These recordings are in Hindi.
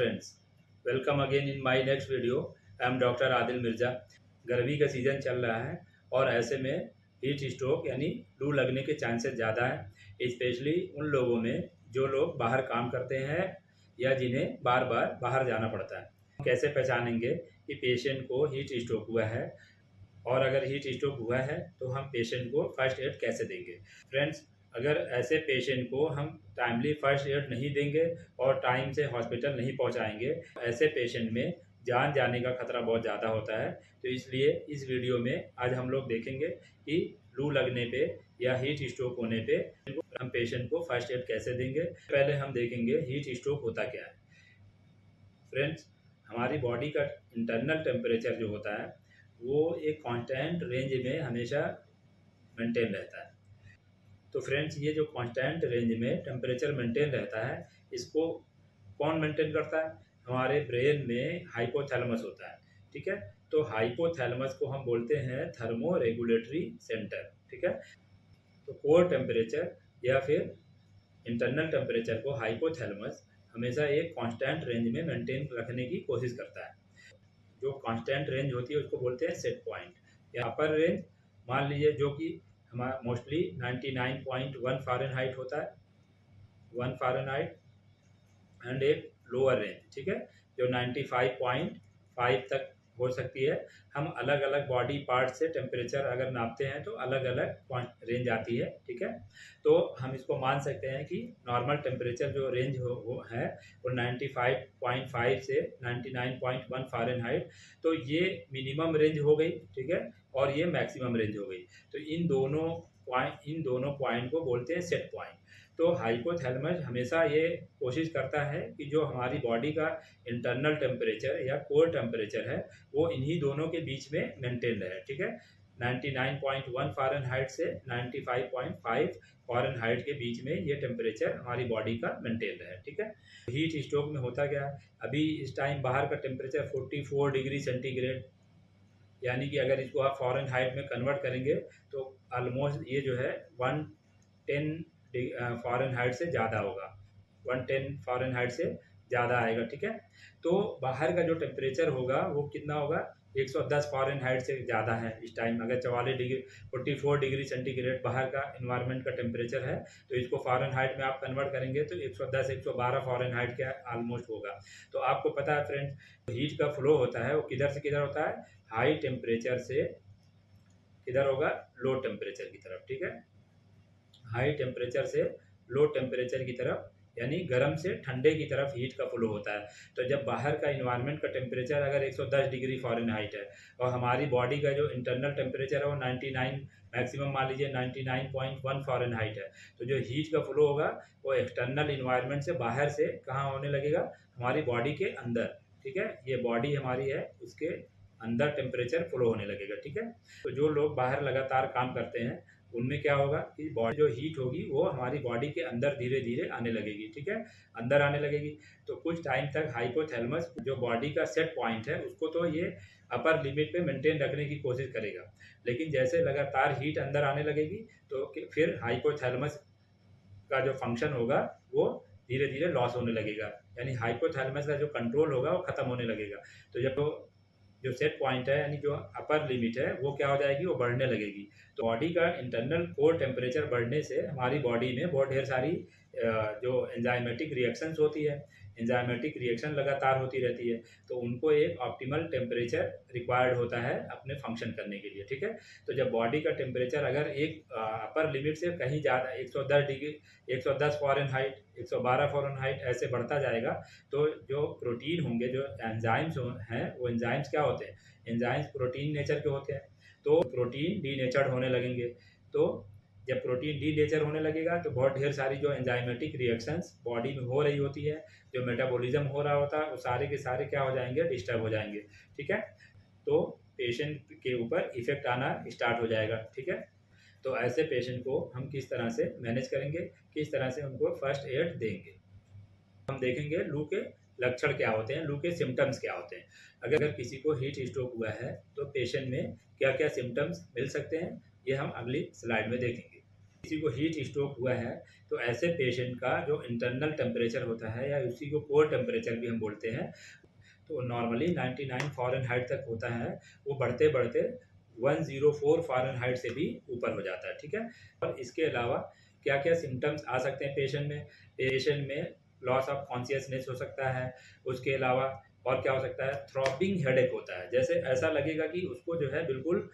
friends, welcome again in my next video. I am doctor Adil Mirza. गर्मी का सीज़न चल रहा है और ऐसे में हीट स्ट्रोक यानी लू लगने के चांसेस ज़्यादा हैं, स्पेशली उन लोगों में जो लोग बाहर काम करते हैं या जिन्हें बार बार बाहर जाना पड़ता है। कैसे पहचानेंगे कि पेशेंट को हीट स्ट्रोक हुआ है, और अगर हीट स्ट्रोक हुआ है तो हम पेशेंट को फर्स्ट एड कैसे देंगे। फ्रेंड्स, अगर ऐसे पेशेंट को हम टाइमली फर्स्ट एड नहीं देंगे और टाइम से हॉस्पिटल नहीं पहुंचाएंगे, ऐसे पेशेंट में जान जाने का खतरा बहुत ज़्यादा होता है। तो इसलिए इस वीडियो में आज हम लोग देखेंगे कि लू लगने पे या हीट स्ट्रोक होने पे हम पेशेंट को फर्स्ट एड कैसे देंगे। पहले हम देखेंगे हीट स्ट्रोक होता क्या है। फ्रेंड्स, हमारी बॉडी का इंटरनल टेम्परेचर जो होता है वो एक कांस्टेंट रेंज में हमेशा मेंटेन रहता है। तो फ्रेंड्स, ये जो कांस्टेंट रेंज में टेम्परेचर मेंटेन रहता है, इसको कौन मेंटेन करता है? हमारे ब्रेन में हाइपोथैलेमस होता है। ठीक है, तो हाइपोथैलेमस को हम बोलते हैं थर्मो रेगुलेटरी सेंटर। ठीक है, तो कोर टेम्परेचर या फिर इंटरनल टेम्परेचर को हाइपोथैलेमस हमेशा एक कांस्टेंट रेंज में मेंटेन रखने की कोशिश करता है। जो कांस्टेंट रेंज होती है उसको बोलते हैं सेट पॉइंट या अपर रेंज। मान लीजिए जो कि हमारा मोस्टली 99.1 फ़ारेनहाइट होता है, 1 फ़ारेनहाइट, एंड एक लोअर रेंज। ठीक है, जो 95.5 तक हो सकती है। हम अलग अलग बॉडी पार्ट से टेम्परेचर अगर नापते हैं तो अलग अलग रेंज आती है। ठीक है, तो हम इसको मान सकते हैं कि नॉर्मल टेम्परेचर जो रेंज है वो 95.5 से 99.1 फ़ारेनहाइट। तो ये मिनिमम रेंज हो गई। ठीक है, और ये मैक्सिमम रेंज हो गई। तो इन दोनों पॉइंट को बोलते हैं सेट पॉइंट। तो हाइपोथैलेमस हमेशा ये कोशिश करता है कि जो हमारी बॉडी का इंटरनल टेम्परेचर या कोर टेम्परेचर है वो इन्हीं दोनों के बीच में मेंटेन रहे। ठीक है, 99.1 फ़ारेनहाइट से 95.5 फ़ारेनहाइट के बीच में ये टेम्परेचर हमारी बॉडी का मेंटेन रहे। ठीक है, हीट स्ट्रोक में होता क्या है, अभी इस टाइम बाहर का टेम्परेचर 44 डिग्री सेंटीग्रेड, यानी कि अगर इसको आप फ़ारेनहाइट में कन्वर्ट करेंगे तो ऑलमोस्ट ये जो है 110 फ़ारेनहाइट से ज़्यादा होगा, 110 फ़ारेनहाइट से ज़्यादा आएगा। ठीक है, तो बाहर का जो टेम्परेचर होगा वो कितना होगा, 110 फ़ारेनहाइट से ज़्यादा है इस टाइम। अगर 44 डिग्री सेंटीग्रेड बाहर का इन्वायरमेंट का टेम्परेचर है तो इसको फ़ारेनहाइट में आप कन्वर्ट करेंगे तो 110-112 फ़ारेनहाइट के ऑलमोस्ट होगा। तो आपको पता है फ्रेंड्स, हीट का फ्लो होता है वो किधर से किधर होता है, हाई टेम्परेचर से किधर होगा, लो टेम्परेचर की तरफ। ठीक है, हाई टेम्परेचर से लो टेम्परेचर की तरफ, यानी गर्म से ठंडे की तरफ हीट का फ्लो होता है। तो जब बाहर का इन्वायरमेंट का टेम्परेचर अगर 110 डिग्री फ़ारेनहाइट है और हमारी बॉडी का जो इंटरनल टेम्परेचर है वो 99, मैक्सिमम मान लीजिए 99.1 फ़ारेनहाइट है, तो जो हीट का फ्लो होगा वो एक्सटर्नल इन्वायरमेंट से बाहर से कहाँ होने लगेगा, हमारी बॉडी के अंदर। ठीक है, ये बॉडी हमारी है उसके अंदर टेम्परेचर फ्लो होने लगेगा। ठीक है, तो जो लोग बाहर लगातार काम करते हैं उनमें क्या होगा कि बॉडी जो हीट होगी वो हमारी बॉडी के अंदर धीरे धीरे आने लगेगी। ठीक है, अंदर आने लगेगी तो कुछ टाइम तक हाइपोथैलेमस जो बॉडी का सेट पॉइंट है उसको तो ये अपर लिमिट पे मेंटेन रखने की कोशिश करेगा, लेकिन जैसे लगातार हीट अंदर आने लगेगी तो फिर हाइपोथैलेमस का जो फंक्शन होगा वो धीरे धीरे लॉस होने लगेगा, यानी हाइपोथैलेमस का जो कंट्रोल होगा वो खत्म होने लगेगा। तो जब जो सेट पॉइंट है यानी जो अपर लिमिट है वो क्या हो जाएगी, वो बढ़ने लगेगी। तो बॉडी का इंटरनल कोर टेम्परेचर बढ़ने से हमारी बॉडी में बहुत ढेर सारी जो एंजाइमेटिक रिएक्शंस होती है, एंजाइमेटिक रिएक्शन लगातार होती रहती है, तो उनको एक ऑप्टिमल टेम्परेचर रिक्वायर्ड होता है अपने फंक्शन करने के लिए। ठीक है, तो जब बॉडी का टेम्परेचर अगर एक अपर लिमिट से कहीं ज़्यादा 110 डिग्री, 110 फ़ारेनहाइट, 112 फ़ारेनहाइट ऐसे बढ़ता जाएगा तो जो प्रोटीन होंगे, जो एंजाइम्स हैं, वो एंजाइम्स क्या होते हैं, एंजाइम्स प्रोटीन नेचर के होते हैं, तो प्रोटीन डीनेचर्ड होने लगेंगे। तो जब प्रोटीन डीनेचर होने लगेगा तो बहुत ढेर सारी जो एंजाइमेटिक रिएक्शंस बॉडी में हो रही होती है, जो मेटाबॉलिज्म हो रहा होता है, वो सारे के सारे क्या हो जाएंगे, डिस्टर्ब हो जाएंगे। ठीक है, तो पेशेंट के ऊपर इफेक्ट आना स्टार्ट हो जाएगा। ठीक है, तो ऐसे पेशेंट को हम किस तरह से मैनेज करेंगे, किस तरह से उनको फर्स्ट एड देंगे। हम देखेंगे लू के लक्षण क्या होते हैं, लू के सिम्टम्स क्या होते हैं। अगर किसी को हीट स्ट्रोक हुआ है तो पेशेंट में क्या क्या सिम्टम्स मिल सकते हैं, ये हम अगली स्लाइड में देखेंगे। किसी को हीट स्ट्रोक हुआ है तो ऐसे पेशेंट का जो इंटरनल टेम्परेचर होता है या उसी को कोर टेम्परेचर भी हम बोलते हैं, तो नॉर्मली 99 फ़ारेनहाइट तक होता है, वो बढ़ते बढ़ते 104 फ़ारेनहाइट से भी ऊपर हो जाता है। ठीक है, और इसके अलावा क्या क्या सिम्टम्स आ सकते हैं पेशेंट में लॉस ऑफ कॉन्शियसनेस हो सकता है। उसके अलावा और क्या हो सकता है, थ्रॉपिंग हेडेक होता है, जैसे ऐसा लगेगा कि उसको जो है बिल्कुल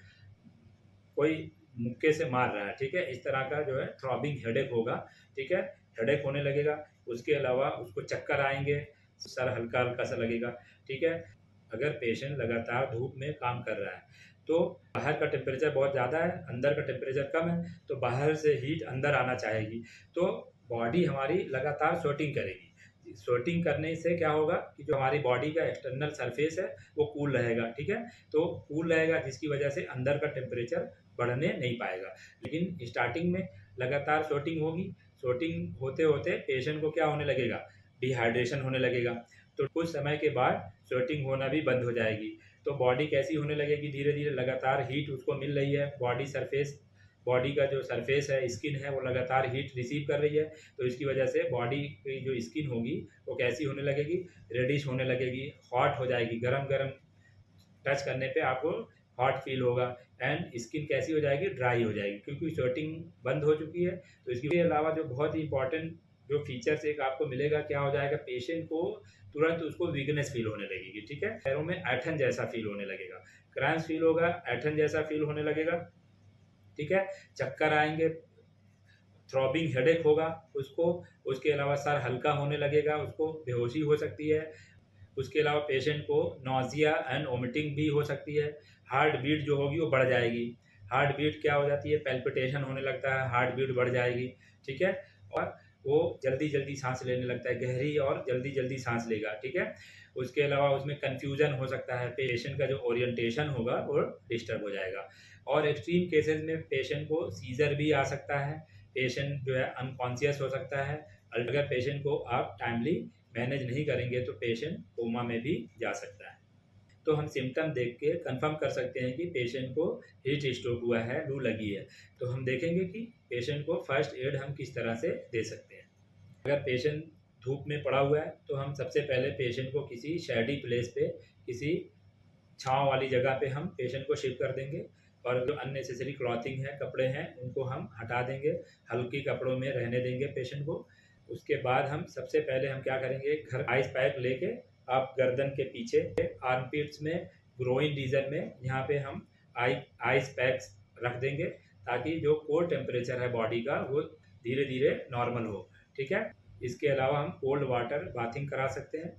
कोई मुक्के से मार रहा है। ठीक है, इस तरह का जो है थ्रॉबिंग हेडेक होगा। ठीक है, हेडेक होने लगेगा। उसके अलावा उसको चक्कर आएंगे, सर हल्का हल्का सा लगेगा। ठीक है, अगर पेशेंट लगातार धूप में काम कर रहा है तो बाहर का टेम्परेचर बहुत ज़्यादा है, अंदर का टेम्परेचर कम है, तो बाहर से हीट अंदर आना चाहेगी, तो बॉडी हमारी लगातार स्वेटिंग करेगी। स्वेटिंग करने से क्या होगा कि जो हमारी बॉडी का एक्सटर्नल सरफेस है वो कूल रहेगा। ठीक है, तो कूल रहेगा जिसकी वजह से अंदर का टेम्परेचर बढ़ने नहीं पाएगा। लेकिन स्टार्टिंग में लगातार स्वेटिंग होगी, स्वेटिंग होते होते पेशेंट को क्या होने लगेगा, डिहाइड्रेशन होने लगेगा। तो कुछ समय के बाद स्वेटिंग होना भी बंद हो जाएगी। तो बॉडी कैसी होने लगेगी, धीरे धीरे लगातार हीट उसको मिल रही है, बॉडी का जो सरफेस है, स्किन है, वो लगातार हीट रिसीव कर रही है। तो इसकी वजह से बॉडी की जो स्किन होगी वो कैसी होने लगेगी, रेडिश होने लगेगी, हॉट हो जाएगी, गरम गरम टच करने पे आपको हॉट फील होगा। एंड स्किन कैसी हो जाएगी, ड्राई हो जाएगी, क्योंकि स्वेटिंग बंद हो चुकी है। तो इसके अलावा जो बहुत ही इंपॉर्टेंट जो फीचर्स एक आपको मिलेगा, क्या हो जाएगा, पेशेंट को तुरंत उसको वीकनेस फील होने लगेगी। ठीक है, पैरों में ऐठन जैसा फील होने लगेगा, क्रैम्स फील होगा, ऐठन जैसा फील होने लगेगा। ठीक है, चक्कर आएंगे, थ्रॉबिंग हेडेक होगा उसको। उसके अलावा सर हल्का होने लगेगा, उसको बेहोशी हो सकती है। उसके अलावा पेशेंट को नॉजिया एंड वोमिटिंग भी हो सकती है। हार्ट बीट जो होगी वो बढ़ जाएगी। हार्ट बीट क्या हो जाती है, पैल्पिटेशन होने लगता है, हार्ट बीट बढ़ जाएगी। ठीक है, और वो जल्दी जल्दी सांस लेने लगता है, गहरी और जल्दी जल्दी सांस लेगा। ठीक है, उसके अलावा उसमें कन्फ्यूजन हो सकता है, पेशेंट का जो ओरिएंटेशन होगा वो डिस्टर्ब हो जाएगा। और एक्सट्रीम केसेस में पेशेंट को सीजर भी आ सकता है, पेशेंट जो है अनकॉन्शियस हो सकता है। अगर पेशेंट को आप टाइमली मैनेज नहीं करेंगे तो पेशेंट कोमा में भी जा सकता है। तो हम सिम्टम देख के कंफर्म कर सकते हैं कि पेशेंट को हीट स्ट्रोक हुआ है, लू लगी है। तो हम देखेंगे कि पेशेंट को फर्स्ट एड हम किस तरह से दे सकते हैं। अगर पेशेंट धूप में पड़ा हुआ है तो हम सबसे पहले पेशेंट को किसी शेडी प्लेस पे, किसी छाँव वाली जगह पे हम पेशेंट को शिफ्ट कर देंगे। और जो अननेसेसरी क्लॉथिंग है, कपड़े हैं, उनको हम हटा देंगे, हल्की कपड़ों में रहने देंगे पेशेंट को। उसके बाद हम सबसे पहले हम क्या करेंगे, घर आइस पैक लेके आप गर्दन के पीछे, आर्मपिट्स में, ग्रोइन रीजन में, यहाँ पे हम आइस पैक्स रख देंगे, ताकि जो कोर टेम्परेचर है बॉडी का वो धीरे धीरे नॉर्मल हो। ठीक है, इसके अलावा हम कोल्ड वाटर बाथिंग करा सकते हैं।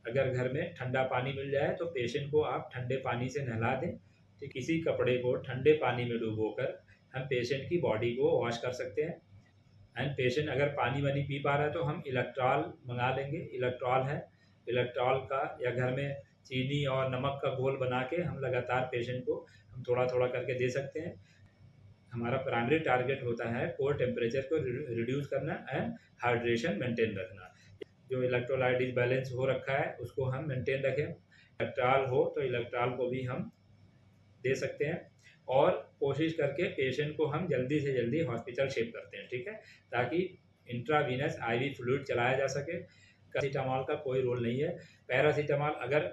अगर घर में ठंडा पानी मिल जाए तो पेशेंट को आप ठंडे पानी से नहला दें। तो किसी कपड़े को ठंडे पानी में डुबोकर हम पेशेंट की बॉडी को वॉश कर सकते हैं। एंड पेशेंट अगर पानी वानी पी पा रहा है तो हम इलेक्ट्रॉल मंगा लेंगे। इलेक्ट्रॉल है, इलेक्ट्रॉल का या घर में चीनी और नमक का घोल बना के हम लगातार पेशेंट को हम थोड़ा थोड़ा करके दे सकते हैं। हमारा प्राइमरी टारगेट होता है कोर टेम्परेचर को रिड्यूस करना एंड हाइड्रेशन मेंटेन रखना। जो इलेक्ट्रोलाइट बैलेंस हो रखा है उसको हम मेंटेन रखें। इलेक्ट्रॉल हो तो इलेक्ट्रॉल को भी हम दे सकते हैं, और कोशिश करके पेशेंट को हम जल्दी से जल्दी हॉस्पिटल शिफ्ट करते हैं। ठीक है, ताकि इंट्रावीनस आईवी फ्लूइड चलाया जा सके। पैरासीटामॉल का कोई रोल नहीं है। पैरासीटामॉल अगर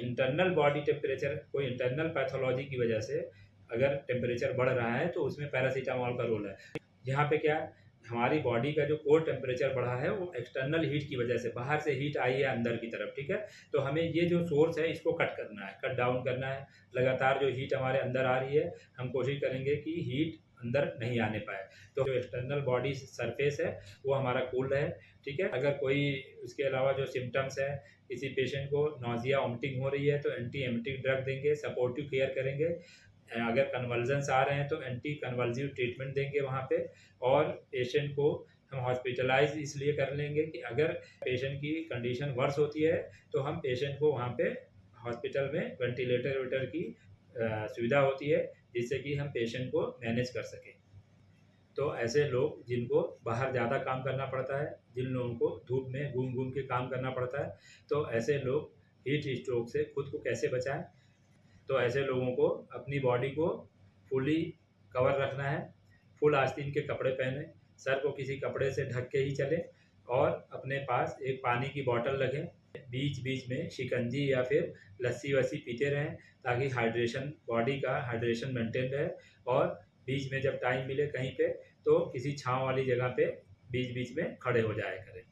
इंटरनल बॉडी टेम्परेचर, कोई इंटरनल पैथोलॉजी की वजह से अगर टेम्परेचर बढ़ रहा है तो उसमें पैरासीटामॉल का रोल है। यहाँ पे क्या है, हमारी बॉडी का जो कोर टेम्परेचर बढ़ा है वो एक्सटर्नल हीट की वजह से, बाहर से हीट आई है अंदर की तरफ। ठीक है, तो हमें ये जो सोर्स है इसको कट करना है, कट डाउन करना है। लगातार जो हीट हमारे अंदर आ रही है हम कोशिश करेंगे कि हीट अंदर नहीं आने पाए, तो जो एक्सटर्नल बॉडी सरफेस है वो हमारा कूल रहे। ठीक है, अगर कोई इसके अलावा जो सिम्टम्स है, किसी पेशेंट को नॉजिया वोमिटिंग हो रही है तो एंटी एमिटिक ड्रग देंगे, सपोर्टिव केयर करेंगे। अगर कन्वल्जन्स आ रहे हैं तो एंटी कन्वल्सिव ट्रीटमेंट देंगे वहाँ पे। और पेशेंट को हम हॉस्पिटलाइज इसलिए कर लेंगे कि अगर पेशेंट की कंडीशन वर्स होती है तो हम पेशेंट को वहाँ पे हॉस्पिटल में वेंटिलेटर की सुविधा होती है, जिससे कि हम पेशेंट को मैनेज कर सकें। तो ऐसे लोग जिनको बाहर ज़्यादा काम करना पड़ता है, जिन लोगों को धूप में घूम घूम के काम करना पड़ता है, तो ऐसे लोग हीट स्ट्रोक से खुद को कैसे बचाएं। तो ऐसे लोगों को अपनी बॉडी को फुली कवर रखना है, फुल आस्तीन के कपड़े पहने, सर को किसी कपड़े से ढक के ही चले और अपने पास एक पानी की बोतल रखें। बीच बीच में शिकंजी या फिर लस्सी वस्सी पीते रहें ताकि हाइड्रेशन, बॉडी का हाइड्रेशन मेंटेन रहे। और बीच में जब टाइम मिले कहीं पे तो किसी छांव वाली जगह पे बीच बीच में खड़े हो जाया करें।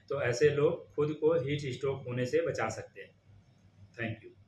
तो ऐसे लोग खुद को हीट स्ट्रोक होने से बचा सकते हैं। Thank you.